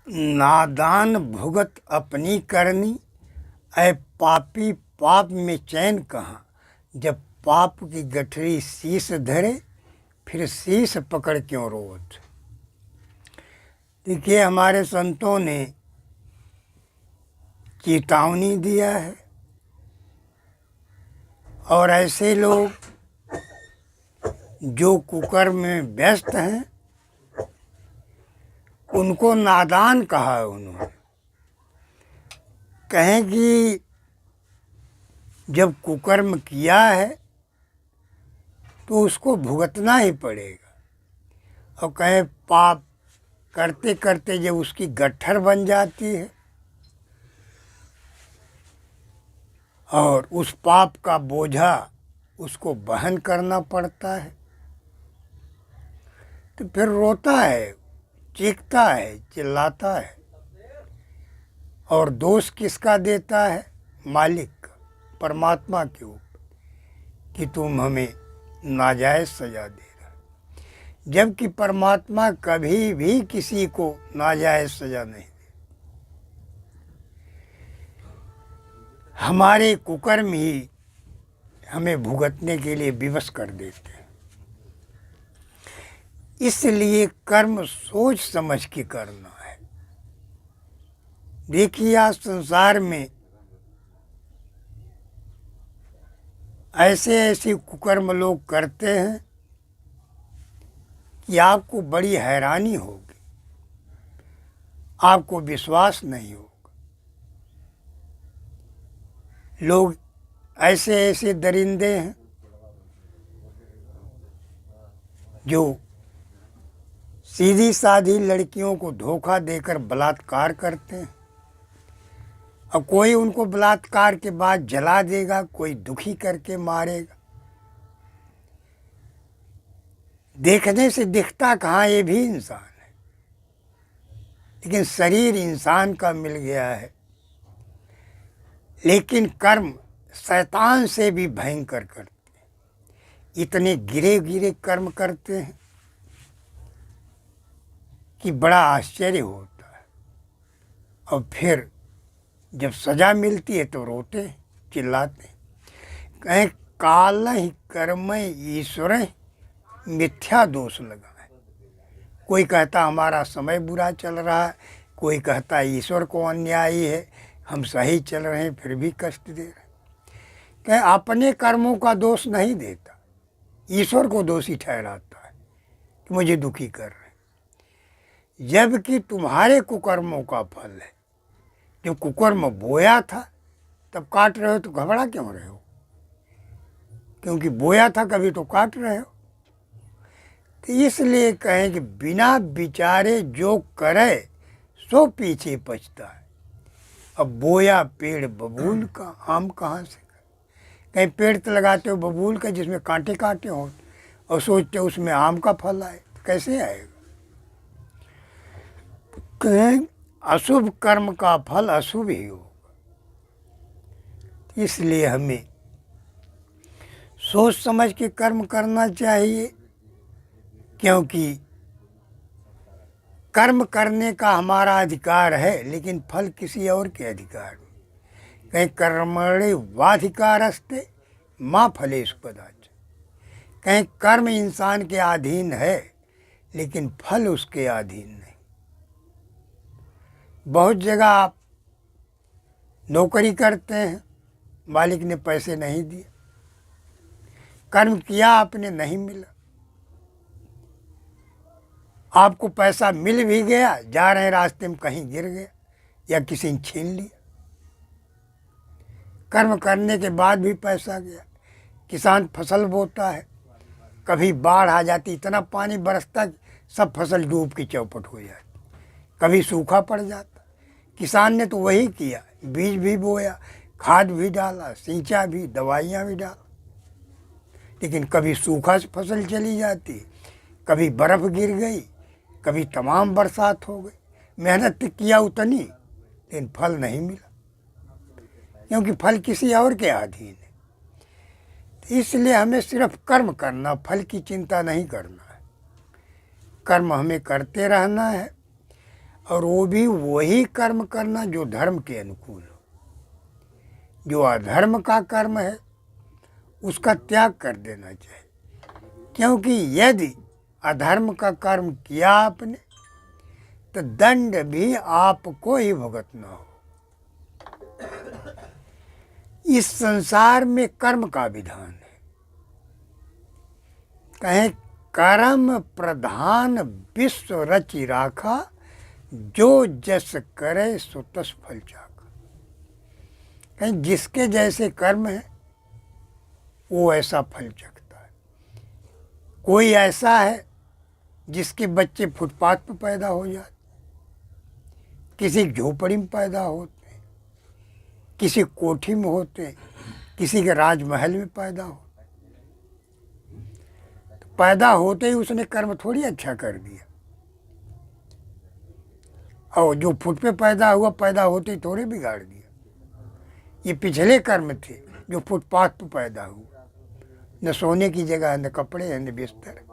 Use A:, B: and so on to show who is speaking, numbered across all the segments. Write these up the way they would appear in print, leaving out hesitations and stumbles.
A: नादान भुगत अपनी करनी, ऐ पापी पाप में चैन कहाँ। जब पाप की गठरी शीश धरे, फिर शीश पकड़ क्यों रोत। देखिए, हमारे संतों ने चेतावनी दिया है और ऐसे लोग जो कुकर्म में व्यस्त हैं उनको नादान कहा है उन्होंने। कहें कि जब कुकर्म किया है तो उसको भुगतना ही पड़ेगा, और कहें पाप करते करते जब उसकी गट्ठर बन जाती है और उस पाप का बोझा उसको वहन करना पड़ता है तो फिर रोता है, चीखता है, चिल्लाता है। और दोष किसका देता है? मालिक का, परमात्मा के ऊपर, कि तुम हमें नाजायज़ सज़ा दे रहा है। जबकि परमात्मा कभी भी किसी को नाजायज़ सज़ा नहीं दे। हमारे कुकर्म ही हमें भुगतने के लिए विवश कर देते हैं। इसलिए कर्म सोच समझ के करना है। देखिए, आज संसार में ऐसे ऐसे कुकर्म लोग करते हैं कि आपको बड़ी हैरानी होगी, आपको विश्वास नहीं होगा। लोग ऐसे ऐसे दरिंदे हैं जो सीधी साधी लड़कियों को धोखा देकर बलात्कार करते हैं, और कोई उनको बलात्कार के बाद जला देगा, कोई दुखी करके मारेगा। देखने से दिखता कहाँ ये भी इंसान है, लेकिन शरीर इंसान का मिल गया है। लेकिन कर्म शैतान से भी भयंकर करते हैं। इतने गिरे गिरे कर्म करते हैं कि बड़ा आश्चर्य होता है। और फिर जब सज़ा मिलती है तो रोते हैं, चिल्लाते हैं। कहें काल ही कर्म ईश्वर मिथ्या दोष लगा है। कोई कहता हमारा समय बुरा चल रहा है, कोई कहता ईश्वर को अन्यायी है, हम सही चल रहे हैं फिर भी कष्ट दे रहे हैं। कहें अपने कर्मों का दोष नहीं देता, ईश्वर को दोषी ठहराता है कि मुझे दुखी कर रहे हैं। जबकि तुम्हारे कुकर्मों का फल है। जब कुकर्म बोया था तब काट रहे हो तो घबरा क्यों रहे हो? क्योंकि बोया था कभी तो काट रहे हो। तो इसलिए कहें कि बिना विचारे जो करे सो पीछे पछता है। अब बोया पेड़ बबूल का, आम कहाँ से? कहीं पेड़ तो लगाते हो बबूल का जिसमें कांटे कांटे हो, और सोचते हो उसमें आम का फल आए, तो कैसे आएगा? कहें अशुभ कर्म का फल अशुभ ही होगा। इसलिए हमें सोच समझ के कर्म करना चाहिए, क्योंकि कर्म करने का हमारा अधिकार है, लेकिन फल किसी और के अधिकार में। कहीं कर्मणे वाधिकारस्ते माँ फलेषु कदाचन। कहीं कर्म इंसान के अधीन है, लेकिन फल उसके अधीन नहीं। बहुत जगह आप नौकरी करते हैं, मालिक ने पैसे नहीं दिए, कर्म किया आपने, नहीं मिला। आपको पैसा मिल भी गया, जा रहे रास्ते में कहीं गिर गया या किसी ने छीन लिया। कर्म करने के बाद भी पैसा गया। किसान फसल बोता है, कभी बाढ़ आ जाती, इतना पानी बरसता सब फसल डूब के चौपट हो जाती। कभी सूखा पड़ जाता। किसान ने तो वही किया, बीज भी बोया, खाद भी डाला, सींचा भी, दवाइयाँ भी डाला, लेकिन कभी सूखा से फसल चली जाती, कभी बर्फ़ गिर गई, कभी तमाम बरसात हो गई। मेहनत तो किया उतनी, लेकिन फल नहीं मिला, क्योंकि फल किसी और के अधीन है। तो इसलिए हमें सिर्फ कर्म करना, फल की चिंता नहीं करना है। कर्म हमें करते रहना है, और वो भी वही कर्म करना जो धर्म के अनुकूल हो। जो अधर्म का कर्म है उसका त्याग कर देना चाहिए, क्योंकि यदि अधर्म का कर्म किया आपने तो दंड भी आपको ही भुगतना हो। इस संसार में कर्म का विधान है। कहें कर्म प्रधान विश्व रचि राखा, जो जस करे सो तस फल चाखा। कहीं जिसके जैसे कर्म है वो ऐसा फल चखता है। कोई ऐसा है जिसके बच्चे फुटपाथ पर पैदा हो जाते, किसी झोपड़ी में पैदा होते हैं, किसी कोठी में होते हैं, किसी के राजमहल में पैदा हो। तो पैदा होते ही उसने कर्म थोड़ी अच्छा कर दिया। और जो फुट पे पैदा हुआ पैदा होते ही थोड़े बिगाड़ दिया। ये पिछले कर्म थे जो फुटपाथ पर पैदा हुआ। न सोने की जगह, न कपड़े हैं, न बिस्तर।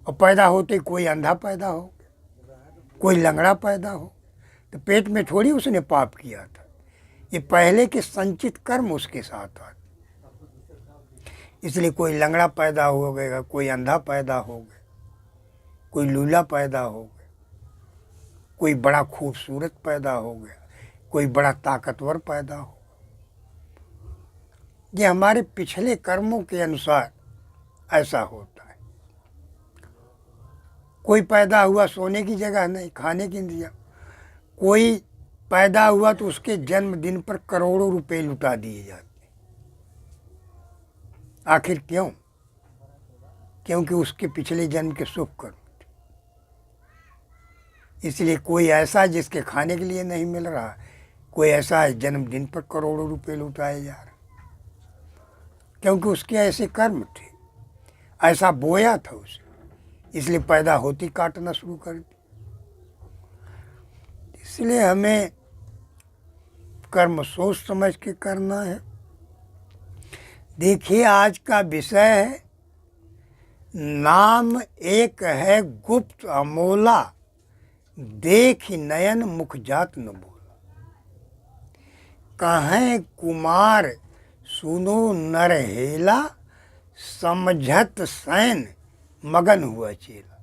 A: और पैदा होते कोई अंधा पैदा हो, कोई लंगड़ा पैदा हो, तो पेट में थोड़ी उसने पाप किया था। ये पहले के संचित कर्म उसके साथ आते। इसलिए कोई लंगड़ा पैदा हो गया, कोई अंधा पैदा हो गया, कोई लूला पैदा हो गया, कोई बड़ा खूबसूरत पैदा हो गया, कोई बड़ा ताकतवर पैदा हो। ये हमारे पिछले कर्मों के अनुसार ऐसा होता है। कोई पैदा हुआ सोने की जगह नहीं, खाने की इंतजाम। कोई पैदा हुआ तो उसके जन्मदिन पर करोड़ों रुपए लुटा दिए जाते। आखिर क्यों? क्योंकि उसके पिछले जन्म के शुभ कर्म थे। इसलिए कोई ऐसा जिसके खाने के लिए नहीं मिल रहा, कोई ऐसा है जन्मदिन पर करोड़ों रुपए लुटाए जा रहे, क्योंकि उसके ऐसे कर्म थे, ऐसा बोया था उसे, इसलिए पैदा होती काटना शुरू कर दी। इसलिए हमें कर्म सोच समझ के करना है। देखिए आज का विषय है नाम एक है गुप्त अमोला, देख नयन मुख जात न बोला। कहें कुमार सुनो नर हेला, समझत सैन मगन हुआ चेला।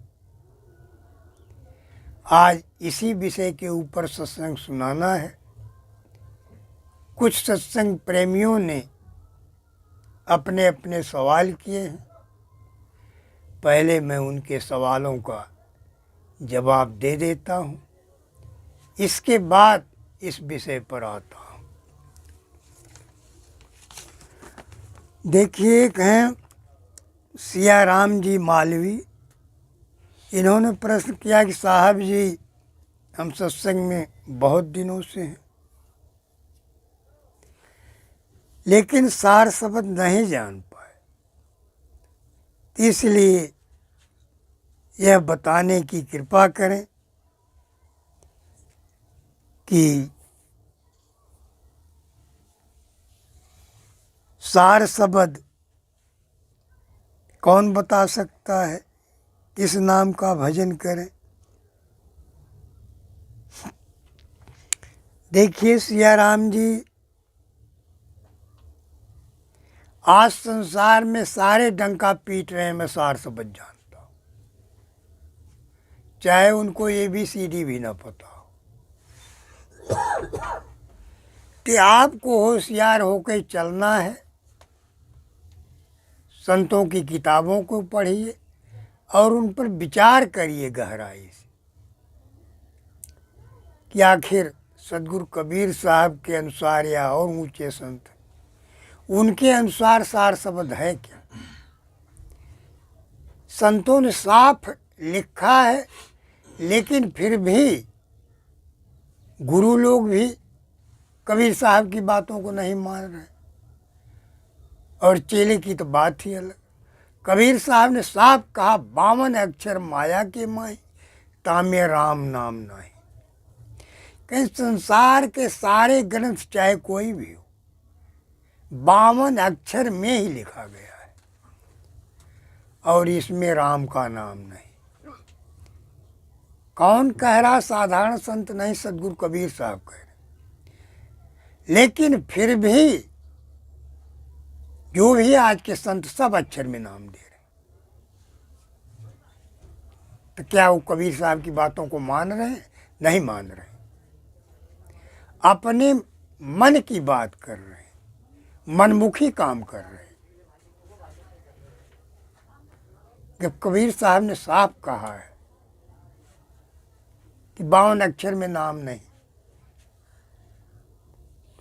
A: आज इसी विषय के ऊपर सत्संग सुनाना है। कुछ सत्संग प्रेमियों ने अपने अपने सवाल किए हैं। पहले मैं उनके सवालों का जवाब दे देता हूँ, इसके बाद इस विषय पर आता हूँ। देखिए, एक हैं सिया राम जी मालवी। इन्होंने प्रश्न किया कि साहब जी, हम सत्संग में बहुत दिनों से हैं, लेकिन सार शब्द नहीं जान पाए, इसलिए यह बताने की कृपा करें कि सार शब्द कौन बता सकता है, किस नाम का भजन करें। देखिए सिया राम जी, आज संसार में सारे डंका पीट रहे हैं, मैं सार शब्द जानता हूँ, चाहे उनको ABCD भी ना पता हो। कि आपको होशियार होकर चलना है, संतों की किताबों को पढ़िए और उन पर विचार करिए गहराई से कि आखिर सदगुरु कबीर साहब के अनुसार या और ऊंचे संत उनके अनुसार सार शब्द है क्या। संतों ने साफ लिखा है, लेकिन फिर भी गुरु लोग भी कबीर साहब की बातों को नहीं मान रहे, और चेले की तो बात ही अलग। कबीर साहब ने साफ कहा, 52 अक्षर माया के माही, तामे राम नाम नाही। कहीं संसार के सारे ग्रंथ चाहे कोई भी हो, 52 अक्षर में ही लिखा गया है, और इसमें राम का नाम नहीं। कौन कह रहा? साधारण संत नहीं, सदगुरु कबीर साहब कह रहे। लेकिन फिर भी जो भी आज के संत सब अक्षर में नाम दे रहे, तो क्या वो कबीर साहब की बातों को मान रहे हैं? नहीं मान रहे, अपने मन की बात कर रहे हैं, मनमुखी काम कर रहे हैं। जब कबीर साहब ने साफ कहा है कि 52 अक्षर में नाम नहीं,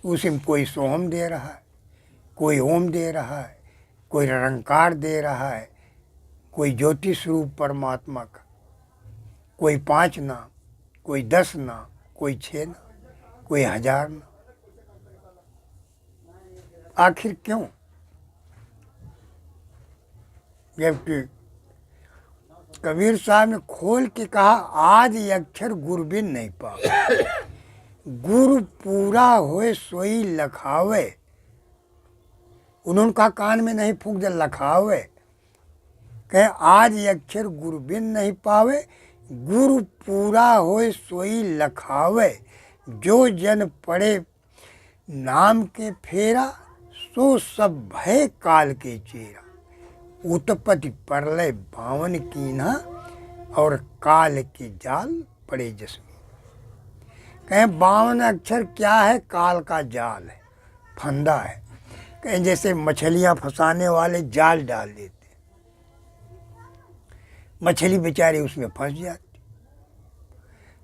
A: उसी में कोई सोहम दे रहा है, कोई ओम दे रहा है, कोई निरंकार दे रहा है, कोई ज्योति स्वरूप परमात्मा का, कोई 5 नाम, कोई 10 नाम, कोई 6 नाम, कोई 1000 नाम। आखिर क्यों? जबकि कबीर साहब ने खोल के कहा, आज ये अक्षर गुरु बिन नहीं पावे, गुरु पूरा होए सोई लखावे। उन्होंने कहा कान में नहीं फूंक दे लखावे, कहे आज ये अक्षर गुरु बिन नहीं पावे, गुरु पूरा होए सोई लखावे। जो जन पढ़े नाम के फेरा, सो सब भय काल के चेरा। उत्पत्ति परलय 52 कीन्हा, और काल के जाल पड़े जसमी। कहें 52 अक्षर क्या है? काल का जाल है, फंदा है। कहें जैसे मछलियां फंसाने वाले जाल डाल देते, मछली बेचारी उसमें फंस जाती।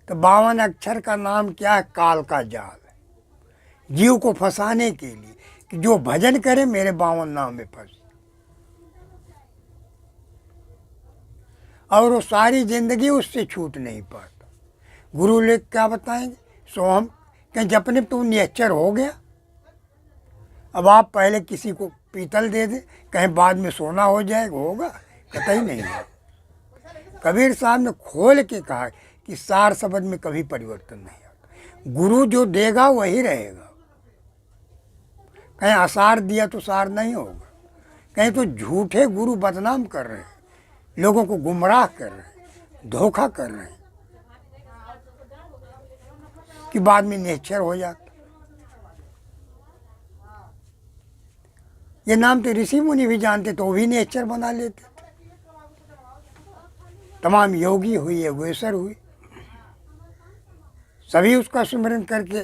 A: तो 52 अक्षर का नाम क्या है? काल का जाल है, जीव को फंसाने के लिए कि जो भजन करे मेरे 52 नाम में फंस, और वो सारी जिंदगी उससे छूट नहीं पाता। गुरु लोग क्या बताएंगे? सोहम कहीं जपने तो निश्चर हो गया। अब आप पहले किसी को पीतल दे दे, कहीं बाद में सोना हो जाएगा, होगा? कतई नहीं होगा। कबीर साहब ने खोल के कहा कि सार शब्द में कभी परिवर्तन नहीं आता, गुरु जो देगा वही रहेगा। कहीं असार दिया तो सार नहीं होगा, कहीं तो झूठे गुरु बदनाम कर रहे हैं, लोगों को गुमराह कर रहे हैं, धोखा कर रहे हैं, कि बाद में निश्चर हो जाता। ये नाम तो ऋषि मुनि भी जानते तो वो भी निश्चर बना लेते थे। तमाम योगी हुई, योगेश्वर हुई, सभी उसका स्मरण करके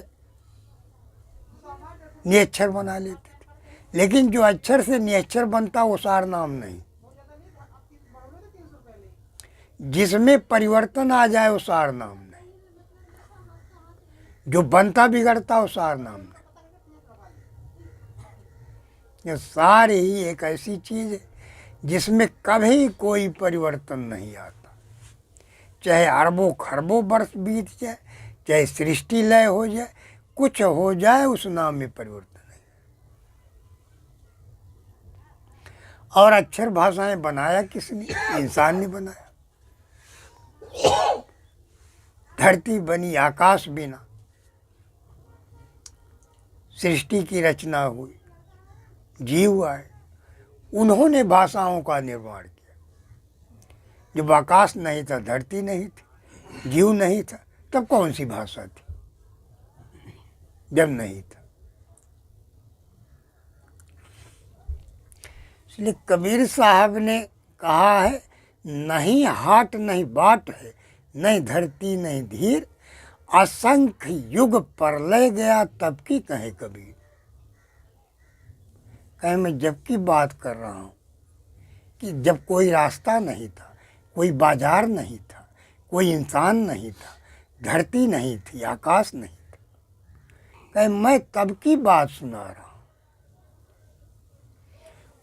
A: निश्चर बना लेते थे। लेकिन जो अक्षर से निश्चर बनता वो सार नाम नहीं, जिसमें परिवर्तन आ जाए वो सार नाम नहीं, जो बनता बिगड़ता वो सार नाम नहीं। ये सार ही एक ऐसी चीज है जिसमें कभी कोई परिवर्तन नहीं आता, चाहे अरबों खरबों वर्ष बीत जाए, चाहे सृष्टि लय हो जाए, कुछ हो जाए, उस नाम में परिवर्तन नहीं। और अक्षर भाषाएं बनाया किसने? इंसान ने बनाया। धरती बनी आकाश बिना, सृष्टि की रचना हुई, जीव आए, उन्होंने भाषाओं का निर्माण किया। जब आकाश नहीं था, धरती नहीं थी, जीव नहीं था, तब कौन सी भाषा थी? जब नहीं था। इसलिए कबीर साहब ने कहा है, नहीं हाट नहीं बाट है, नहीं धरती नहीं धीर, असंख्य युग परलय गया तब की कहे कबीर। कहे मैं जब की बात कर रहा हूँ कि जब कोई रास्ता नहीं था, कोई बाजार नहीं था, कोई इंसान नहीं था, धरती नहीं थी, आकाश नहीं था। कहे मैं तब की बात सुना रहा हूँ।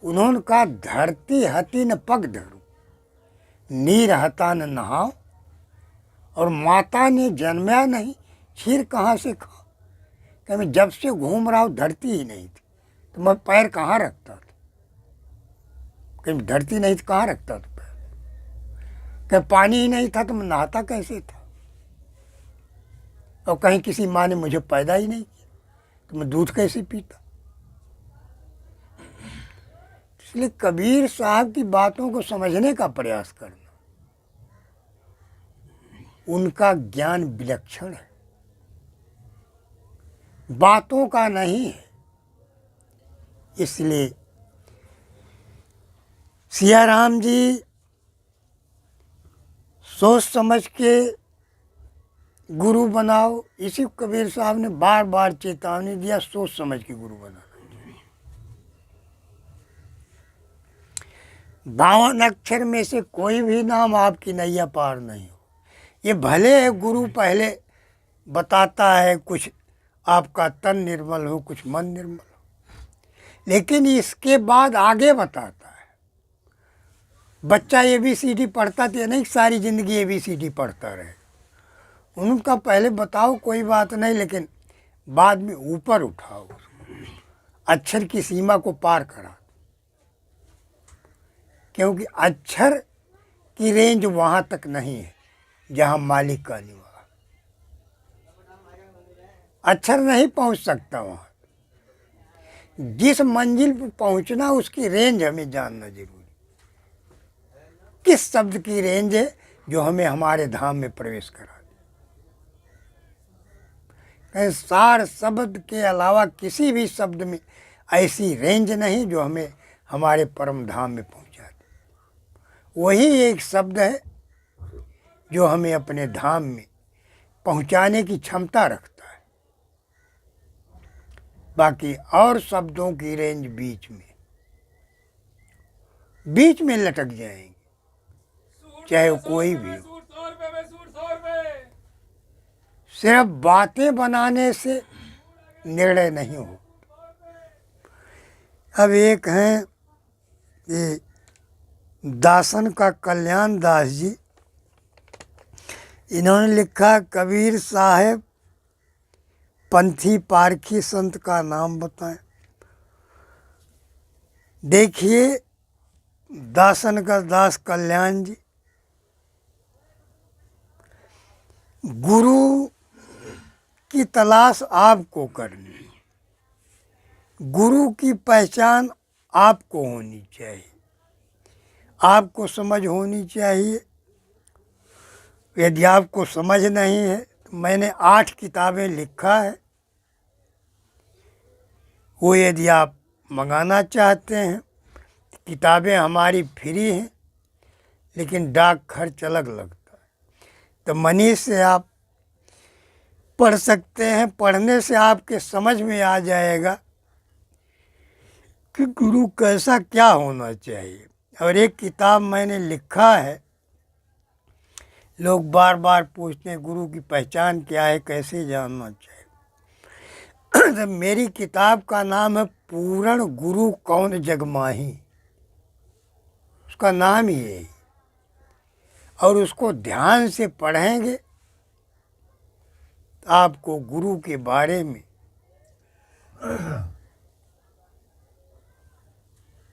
A: उन्होंने कहा धरती हती न पग धरू, नीर हता न नहाओ, और माता ने जन्माया नहीं, खीर कहाँ से खाओ। कहे मैं जब से घूम रहा हूँ धरती ही नहीं थी, तो मैं पैर कहाँ रखता था? कहीं धरती नहीं थी, कहाँ रखता था पैर? कहीं पानी ही नहीं था तो मैं नहाता कैसे था? और कहीं किसी माँ ने मुझे पैदा ही नहीं किया तो मैं दूध कैसे पीता? इसलिए कबीर साहब की बातों को समझने का प्रयास करना, उनका ज्ञान विलक्षण है, बातों का नहीं है। इसलिए सिया राम जी सोच समझ के गुरु बनाओ, इसी कबीर साहब ने बार बार चेतावनी दिया, सोच समझ के गुरु बनाना। 52 अक्षर में से कोई भी नाम आपकी नैया पार नहीं हो। ये भले है गुरु पहले बताता है कुछ आपका तन निर्मल हो, कुछ मन निर्मल हो, लेकिन इसके बाद आगे बताता है। बच्चा ABCD पढ़ता तो नहीं सारी ज़िंदगी ABCD पढ़ता रहे, उनका पहले बताओ कोई बात नहीं, लेकिन बाद में ऊपर उठाओ, अक्षर की सीमा को पार करा, क्योंकि अक्षर की रेंज वहाँ तक नहीं है जहाँ मालिक का निवास। अक्षर नहीं पहुँच सकता वहाँ। जिस मंजिल पर पहुँचना उसकी रेंज हमें जानना जरूरी। किस शब्द की रेंज है जो हमें हमारे धाम में प्रवेश करा दे। कहीं सार शब्द के अलावा किसी भी शब्द में ऐसी रेंज नहीं जो हमें हमारे परम धाम में पहुँचा दे। वही एक शब्द है जो हमें अपने धाम में पहुँचाने की क्षमता रखता है। बाकी और शब्दों की रेंज बीच में लटक जाएंगे, चाहे वो कोई भी हो। सिर्फ बातें बनाने से निर्णय नहीं हो। अब एक हैं ये दासन का कल्याण दास जी, इन्होंने लिखा कबीर साहब पंथी पारखी संत का नाम बताएं। देखिए दासन का दास कल्याण जी, गुरु की तलाश आपको करनी है, गुरु की पहचान आपको होनी चाहिए, आपको समझ होनी चाहिए। यदि आपको समझ नहीं है तो मैंने 8 किताबें लिखा है, वो यदि आप मंगाना चाहते हैं, किताबें हमारी फ्री हैं, लेकिन डाक खर्च अलग लगता है। तो मनी से आप पढ़ सकते हैं। पढ़ने से आपके समझ में आ जाएगा कि गुरु कैसा क्या होना चाहिए। और एक किताब मैंने लिखा है, लोग बार बार पूछते हैं गुरु की पहचान क्या है, कैसे जानना चाहिए। तो मेरी किताब का नाम है पूर्ण गुरु कौन जग माही, उसका नाम ही है। और उसको ध्यान से पढ़ेंगे तो आपको गुरु के बारे में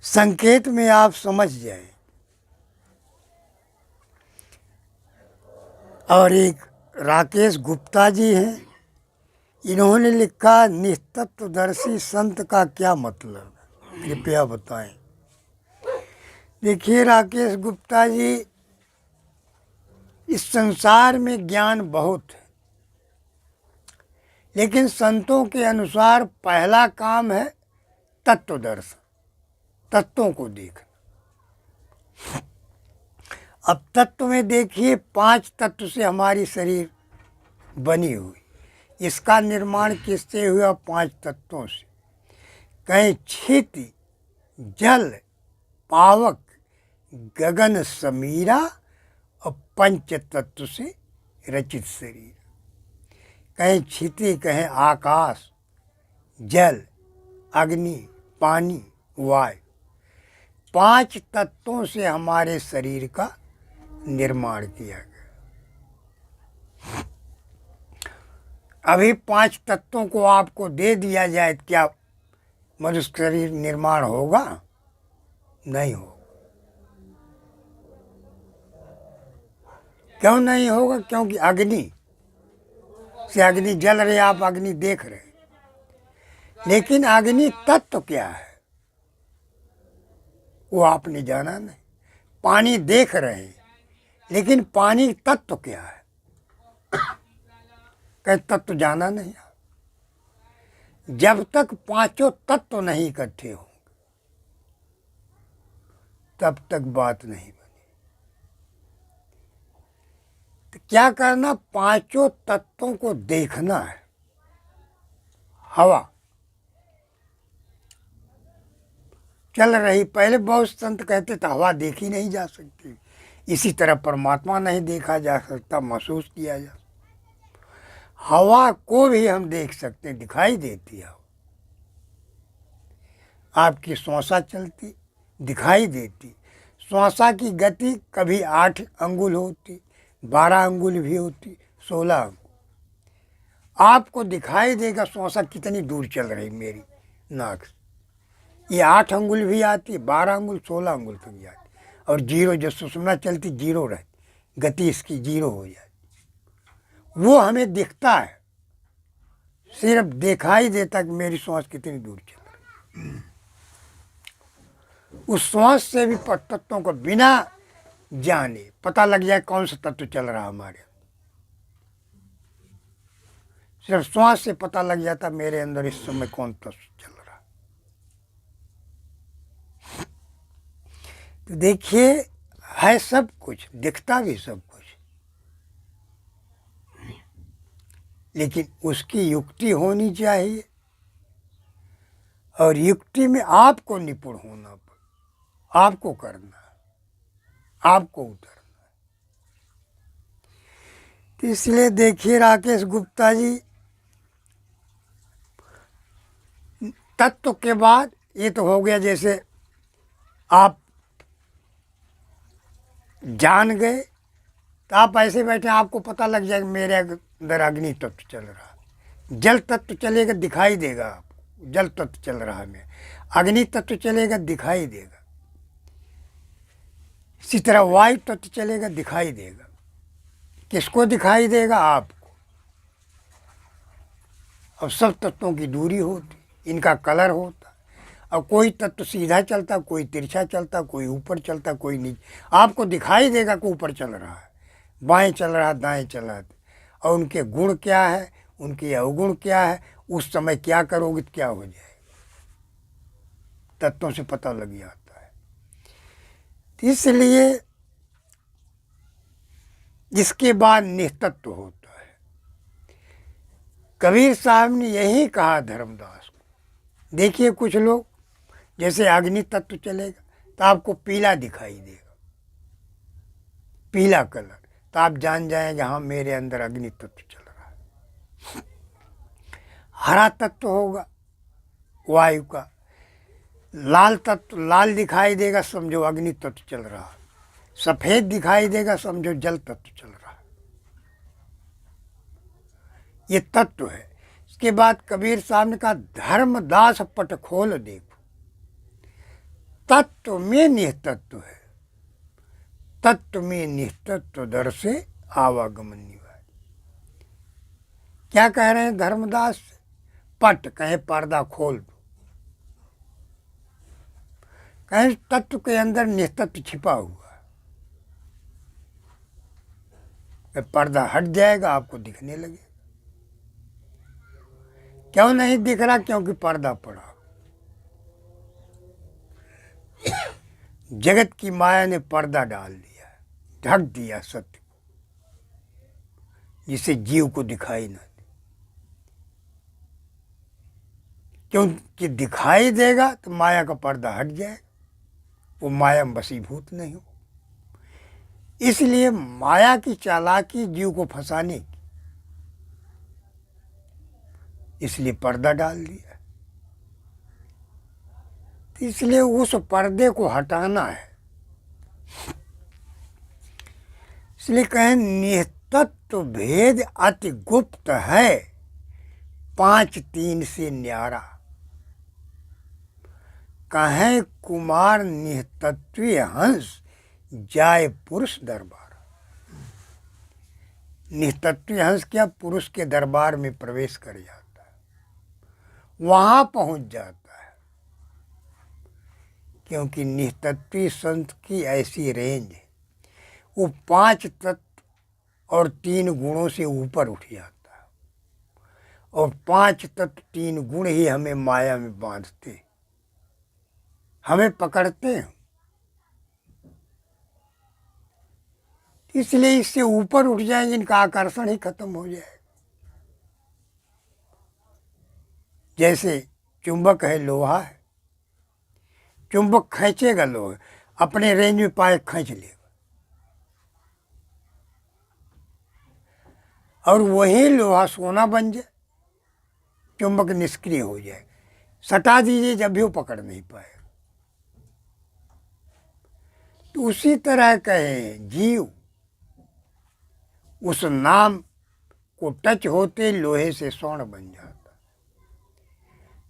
A: संकेत में आप समझ जाएं। और एक राकेश गुप्ता जी हैं, इन्होंने लिखा निस्तत्वदर्शी संत का क्या मतलब है, कृपया बताएं। देखिए राकेश गुप्ता जी, इस संसार में ज्ञान बहुत है, लेकिन संतों के अनुसार पहला काम है तत्वदर्शन, तत्वों को देखना। अब तत्व में देखिए 5 तत्व से हमारी शरीर बनी हुई, इसका निर्माण किससे हुआ? 5 तत्वों से। कहीं क्षिति, जल, पावक, गगन समीरा और 5 तत्व से रचित शरीर। कहीं क्षिति, कहीं आकाश, जल, अग्नि, पानी, वायु, 5 तत्वों से हमारे शरीर का निर्माण किया गया। अभी 5 तत्वों को आपको दे दिया जाए, क्या मनुष्य शरीर निर्माण होगा? नहीं होगा। क्यों नहीं होगा? क्योंकि अग्नि से अग्नि जल रहे, आप अग्नि देख रहे, लेकिन अग्नि तत्व क्या है वो आपने जाना नहीं। पानी देख रहे हैं, लेकिन पानी तत्व क्या है कहे तत्व जाना नहीं। जब तक पांचों तत्व नहीं इकट्ठे होंगे तब तक बात नहीं बनी। तो क्या करना, पांचों तत्वों को देखना है। हवा चल रही, पहले बहुत संत कहते थे हवा देखी नहीं जा सकती, इसी तरह परमात्मा नहीं देखा जा सकता, महसूस किया जा सकता। हवा को भी हम देख सकते हैं, दिखाई देती है। आपकी श्वासा चलती दिखाई देती, श्वासा की गति कभी 8 अंगुल होती, 12 अंगुल भी होती, 16 अंगुल। आपको दिखाई देगा श्वासा कितनी दूर चल रही मेरी नाक से। ये 8 अंगुल भी आती, 12 अंगुल, 16 अंगुल तक जाती। और जीरो, जो सुषुम्ना चलती जीरो रहती, गति इसकी जीरो हो जाती। वो हमें दिखता है, सिर्फ दिखाई देता कि मेरी श्वास कितनी दूर चल रही। उस श्वास से भी तत्वों को बिना जाने पता लग जाए कौन सा तत्व चल रहा हमारे। सिर्फ श्वास से पता लग जाता मेरे अंदर इस समय कौन तत्व चल रहा। तो देखिए, है सब कुछ, दिखता भी सब कुछ, लेकिन उसकी युक्ति होनी चाहिए। और युक्ति में आपको निपुण होना पड़े, आपको करना है, आपको उतरना है। तो इसलिए देखिए राकेश गुप्ता जी, तत्व के बाद ये तो हो गया, जैसे आप जान गए तो आप ऐसे बैठे, आपको पता लग जाएगा मेरे अंदर अग्नि तत्व चल रहा है। जल तत्व चलेगा दिखाई देगा आपको, जल तत्व चल रहा है मेरे। अग्नि तत्व चलेगा दिखाई देगा। इसी तरह वायु तत्व चलेगा दिखाई देगा। किसको दिखाई देगा? आपको। और सब तत्वों की दूरी होती, इनका कलर होता। और कोई तत्व सीधा चलता, कोई तिरछा चलता, कोई ऊपर चलता, कोई नीचे। आपको दिखाई देगा कि ऊपर चल रहा है, बाएं चल रहा है, दाएं चल रहा है। और उनके गुण क्या है, उनके अवगुण क्या है, उस समय क्या करोगे तो क्या हो जाएगा, तत्वों से पता लग जाता है। इसलिए इसके बाद निस्तत्व होता है। कबीर साहब ने यही कहा धर्मदास को। देखिए, कुछ लोग जैसे अग्नि तत्व चलेगा तो आपको पीला दिखाई देगा, पीला कलर, तो आप जान जाएंगे हाँ मेरे अंदर अग्नि तत्व चल रहा है। हरा तत्व होगा वायु का, लाल तत्व लाल दिखाई देगा, समझो अग्नि तत्व चल रहा है। सफेद दिखाई देगा, समझो जल तत्व चल रहा है। ये तत्व है। इसके बाद कबीर साहब ने कहा, धर्मदास पट खोल देखो, तत्व में निस्तत्व है, तत्व में निस्तत्व दर से आवागमन निवाय। क्या कह रहे हैं धर्मदास? पट कहे पर्दा खोल दो, कहे तत्व के अंदर निस्तत्व छिपा हुआ है। पर्दा हट जाएगा, आपको दिखने लगेगा। क्यों नहीं दिख रहा? क्योंकि पर्दा पड़ा। जगत की माया ने पर्दा डाल दिया, ढक दिया सत्य को, जिसे जीव को दिखाई न दे। क्योंकि दिखाई देगा तो माया का पर्दा हट जाएगा, वो माया में वशीभूत नहीं हो। इसलिए माया की चालाकी जीव को फंसाने की, इसलिए पर्दा डाल दिया। इसलिए उस पर्दे को हटाना है। इसलिए कहें निस्तत्व भेद अति गुप्त है, 5-3 से न्यारा। कहें कुमार निस्तत्वीय हंस, जाए पुरुष दरबार। निस्तत्वीय हंस क्या, पुरुष के दरबार में प्रवेश कर जाता है, वहां पहुंच जाता है। क्योंकि निस्तत्वीय संत की ऐसी रेंज है, वो 5 तत्व और 3 गुणों से ऊपर उठ जाता है। और 5 तत्व 3 गुण ही हमें माया में बांधते, हमें पकड़ते हैं। इसलिए इससे ऊपर उठ जाएंगे, इनका आकर्षण ही खत्म हो जाएगा। जैसे चुंबक है, लोहा है, चुंबक खींचेगा लोहा, अपने रेंज में पाए खींच लेगा, और वही लोहा सोना बन जाए, चुंबक निष्क्रिय हो जाए। सटा दीजिए जब भी वो पकड़ नहीं पाएगा। तो उसी तरह कहे जीव उस नाम को टच होते लोहे से स्वर्ण बन जाता,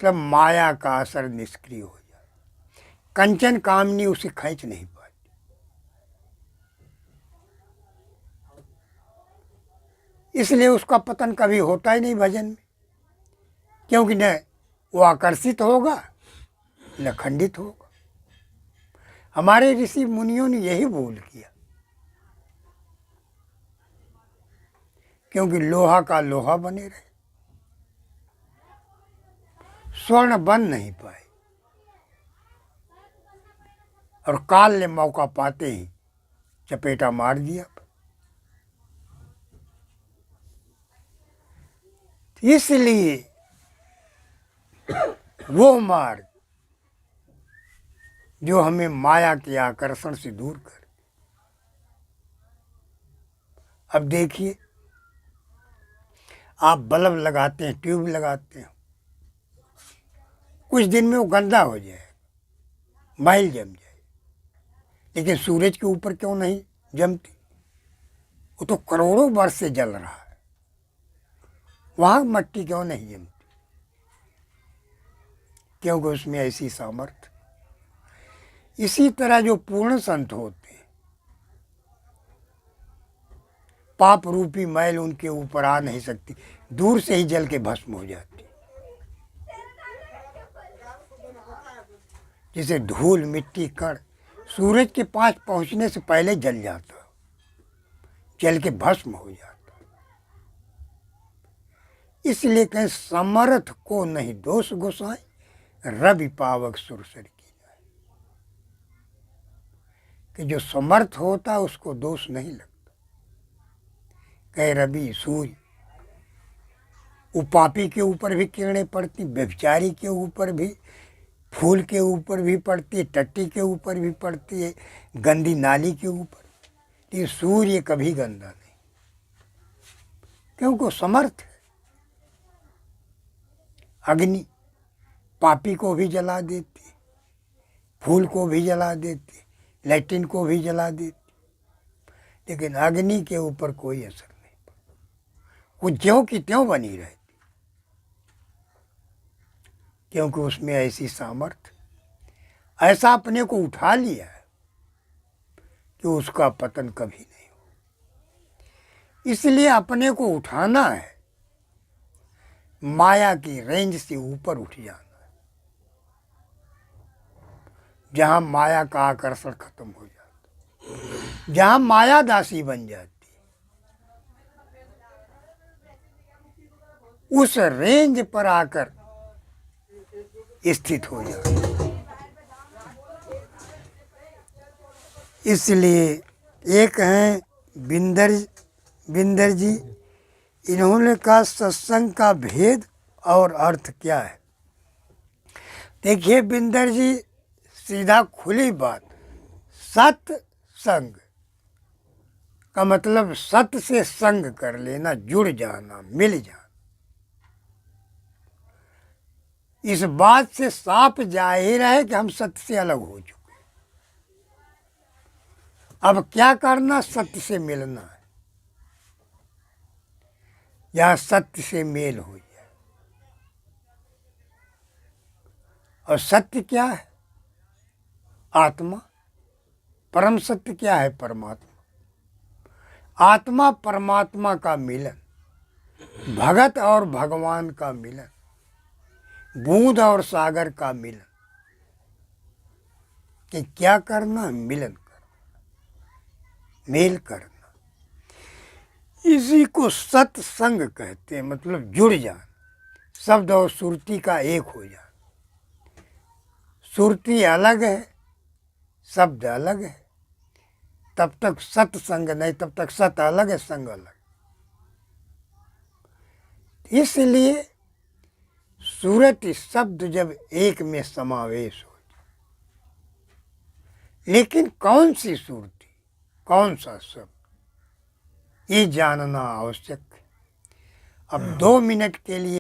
A: तब माया का असर निष्क्रिय हो जाता। कंचन कामनी उसे खींच नहीं पाती। इसलिए उसका पतन कभी होता ही नहीं भजन में, क्योंकि न वो आकर्षित होगा न खंडित होगा। हमारे ऋषि मुनियों ने यही भूल किया, क्योंकि लोहा का लोहा बने रहे, स्वर्ण बन नहीं पाए, और काल ने मौका पाते ही चपेटा मार दिया। इसलिए वो मार्ग जो हमें माया के आकर्षण से दूर कर। अब देखिए, आप बल्ब लगाते हैं, ट्यूब लगाते हैं, कुछ दिन में वो गंदा हो जाए, मैल जम जाए, लेकिन सूरज के ऊपर क्यों नहीं जमती? वो तो करोड़ों वर्ष से जल रहा है, वहां मट्टी क्यों नहीं जमती? क्योंकि उसमें ऐसी सामर्थ्य। इसी तरह जो पूर्ण संत होते हैं, पाप रूपी मैल उनके ऊपर आ नहीं सकती, दूर से ही जल के भस्म हो जाती। जैसे धूल, मिट्टी, कण सूरज के पास पहुंचने से पहले जल जाता, जल के भस्म हो जाता। इसलिए कहें समर्थ को नहीं दोष गोसाई, रवि पावक सुरसर की। कि जो समर्थ होता है उसको दोष नहीं लगता। कहे रवि, सूर्य, वो पापी के ऊपर भी किरणें पड़ती, व्यभिचारी के ऊपर भी, फूल के ऊपर भी पड़ती है, टट्टी के ऊपर भी पड़ती है, गंदी नाली के ऊपर। ये सूर्य कभी गंदा नहीं, क्योंकि वो समर्थ है। अग्नि पापी को भी जला देती, फूल को भी जला देती, लैट्रिन को भी जला देती, लेकिन अग्नि के ऊपर कोई असर नहीं पड़ता। वो ज्यों की त्यों बनी रहती, क्योंकि उसमें ऐसी सामर्थ्य, ऐसा अपने को उठा लिया है कि उसका पतन कभी नहीं हो। इसलिए अपने को उठाना है, माया की रेंज से ऊपर उठ जाना है, जहां माया का आकर्षण खत्म हो जाता, जहां माया दासी बन जाती, उस रेंज पर आकर स्थित हो जाता। इसलिए एक हैं बिंदर जी, इन्होंने कहा सत्संग का भेद और अर्थ क्या है। देखिए बिंदर जी, सीधा खुली बात, सत्संग का मतलब सत्य से संग कर लेना, जुड़ जाना, मिल जाना। इस बात से साफ जाहिर है कि हम सत्य से अलग हो चुके। अब क्या करना? सत्य से मिलना है, या सत्य से मेल हो जाए। और सत्य क्या है? आत्मा। परम सत्य क्या है? परमात्मा। आत्मा परमात्मा का मिलन, भगत और भगवान का मिलन, बूंद और सागर का मिलन। कि क्या करना? मिलन करना, मेल करना। इसी को सत्संग कहते हैं, मतलब जुड़ जाना, शब्द और सुरती का एक हो जाना। सुरती अलग है, शब्द अलग है, तब तक सत्संग नहीं, तब तक सत अलग है, संग अलग। इसलिए सुरति शब्द जब एक में समावेश हो, लेकिन कौन सी सुरति, कौन सा शब्द, ये जानना आवश्यक है। अब 2 मिनट के लिए